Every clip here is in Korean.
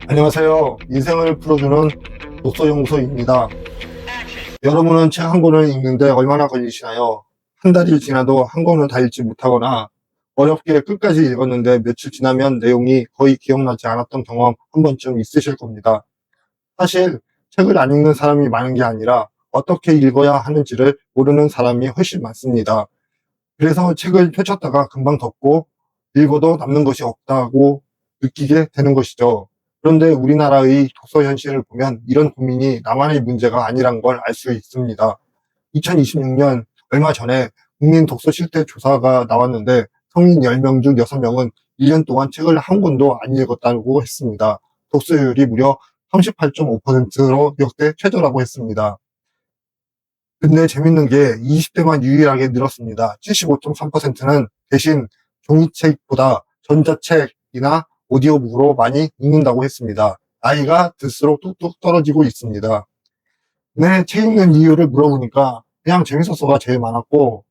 안녕하세요. 인생을 풀어주는 독서연구소입니다. 여러분은 책 한 권을 읽는데 얼마나 걸리시나요? 한 달이 지나도 한 권을 다 읽지 못하거나 어렵게 끝까지 읽었는데 며칠 지나면 내용이 거의 기억나지 않았던 경험 한 번쯤 있으실 겁니다. 사실 책을 안 읽는 사람이 많은 게 아니라 어떻게 읽어야 하는지를 모르는 사람이 훨씬 많습니다. 그래서 책을 펼쳤다가 금방 덮고 읽어도 남는 것이 없다고 느끼게 되는 것이죠. 그런데 우리나라의 독서 현실을 보면 이런 고민이 나만의 문제가 아니란 걸 알 수 있습니다. 2026년 얼마 전에 국민 독서 실태 조사가 나왔는데 성인 10명 중 6명은 1년 동안 책을 한 권도 안 읽었다고 했습니다. 독서율이 무려 38.5%로 역대 최저라고 했습니다. 근데 재밌는 게 20대만 유일하게 늘었습니다. 75.3%는 대신 종이책보다 전자책이나 오디오북으로 많이 읽는다고 했습니다. 나이가 들수록 뚝뚝 떨어지고 있습니다. 네, 책 읽는 이유를 물어보니까 그냥 재밌었어가 제일 많았고,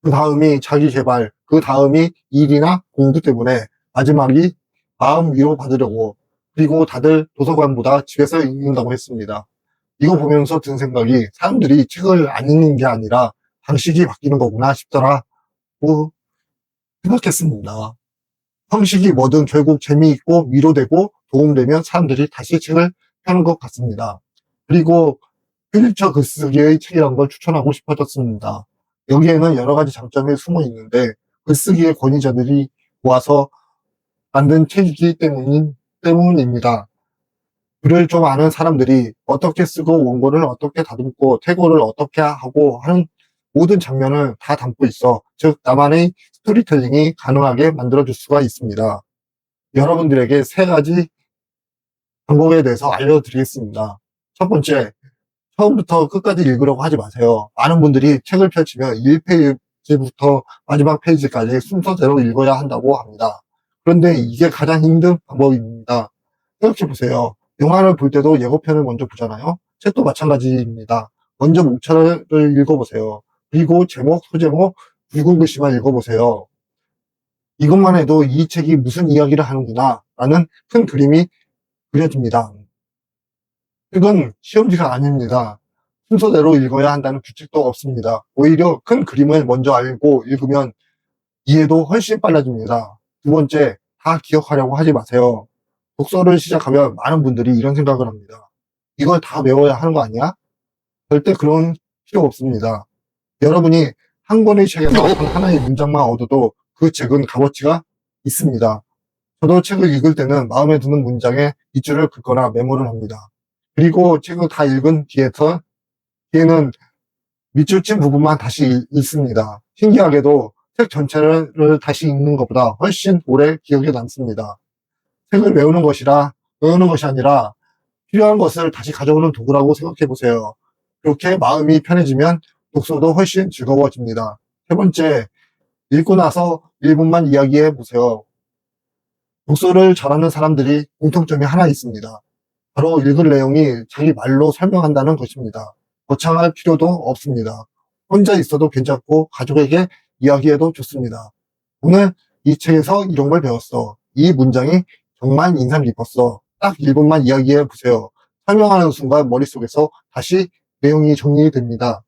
그 다음이 자기 개발, 그 다음이 일이나 공부 때문에, 마지막이 마음 위로 받으려고, 그리고 다들 도서관보다 집에서 읽는다고 했습니다. 이거 보면서 든 생각이 사람들이 책을 안 읽는 게 아니라 방식이 바뀌는 거구나 싶더라고 생각했습니다. 형식이 뭐든 결국 재미있고 위로되고 도움되면 사람들이 다시 책을 펴는 것 같습니다. 그리고 필리처 글쓰기의 책이란 걸 추천하고 싶어졌습니다. 여기에는 여러 가지 장점이 숨어 있는데 글쓰기의 권위자들이 모아서 만든 책이기 때문입니다. 글을 좀 아는 사람들이 어떻게 쓰고 원고를 어떻게 다듬고 태고를 어떻게 하고 하는 모든 장면을 다 담고 있어 즉 나만의 스토리텔링이 가능하게 만들어줄 수가 있습니다. 여러분들에게 3가지 방법에 대해서 알려드리겠습니다. 첫 번째, 처음부터 끝까지 읽으려고 하지 마세요. 많은 분들이 책을 펼치면 1페이지부터 마지막 페이지까지 순서대로 읽어야 한다고 합니다. 그런데 이게 가장 힘든 방법입니다. 생각해보세요. 영화를 볼 때도 예고편을 먼저 보잖아요. 책도 마찬가지입니다. 먼저 목차를 읽어보세요. 그리고 제목, 소제목, 굵은 글씨만 읽어보세요. 이것만 해도 이 책이 무슨 이야기를 하는구나 라는 큰 그림이 그려집니다. 이건 시험지가 아닙니다. 순서대로 읽어야 한다는 규칙도 없습니다. 오히려 큰 그림을 먼저 알고 읽으면 이해도 훨씬 빨라집니다. 두 번째, 다 기억하려고 하지 마세요. 독서를 시작하면 많은 분들이 이런 생각을 합니다. 이걸 다 외워야 하는 거 아니야? 절대 그런 필요 없습니다. 여러분이 한 권의 책에서 단 하나의 문장만 얻어도 그 책은 값어치가 있습니다. 저도 책을 읽을 때는 마음에 드는 문장에 밑줄을 긋거나 메모를 합니다. 그리고 책을 다 읽은 뒤에는 밑줄 친 부분만 다시 읽습니다. 신기하게도 책 전체를 다시 읽는 것보다 훨씬 오래 기억에 남습니다. 책을 외우는 것이 아니라 필요한 것을 다시 가져오는 도구라고 생각해 보세요. 그렇게 마음이 편해지면 독서도 훨씬 즐거워집니다. 세 번째, 읽고 나서 1분만 이야기해 보세요. 독서를 잘하는 사람들이 공통점이 하나 있습니다. 바로 읽은 내용이 자기 말로 설명한다는 것입니다. 거창할 필요도 없습니다. 혼자 있어도 괜찮고 가족에게 이야기해도 좋습니다. 오늘 이 책에서 이런 걸 배웠어. 이 문장이 정말 인상 깊었어. 딱 1분만 이야기해 보세요. 설명하는 순간 머릿속에서 다시 내용이 정리됩니다.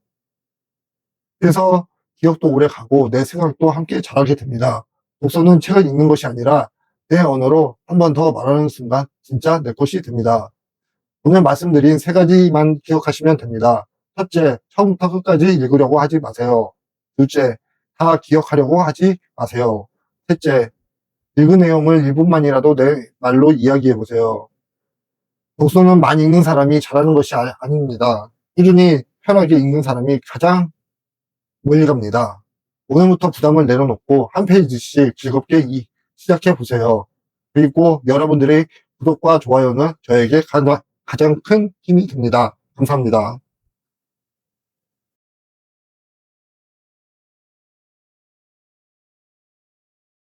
그래서 기억도 오래 가고 내 생각도 함께 잘하게 됩니다. 독서는 책을 읽는 것이 아니라 내 언어로 한 번 더 말하는 순간 진짜 내 것이 됩니다. 오늘 말씀드린 3가지만 기억하시면 됩니다. 첫째, 처음부터 끝까지 읽으려고 하지 마세요. 둘째, 다 기억하려고 하지 마세요. 셋째, 읽은 내용을 1분만이라도 내 말로 이야기해 보세요. 독서는 많이 읽는 사람이 잘하는 것이 아닙니다. 꾸준히 편하게 읽는 사람이 가장 멀리 갑니다. 오늘부터 부담을 내려놓고 한 페이지씩 즐겁게 시작해 보세요. 그리고 여러분들의 구독과 좋아요는 저에게 가장 큰 힘이 됩니다. 감사합니다.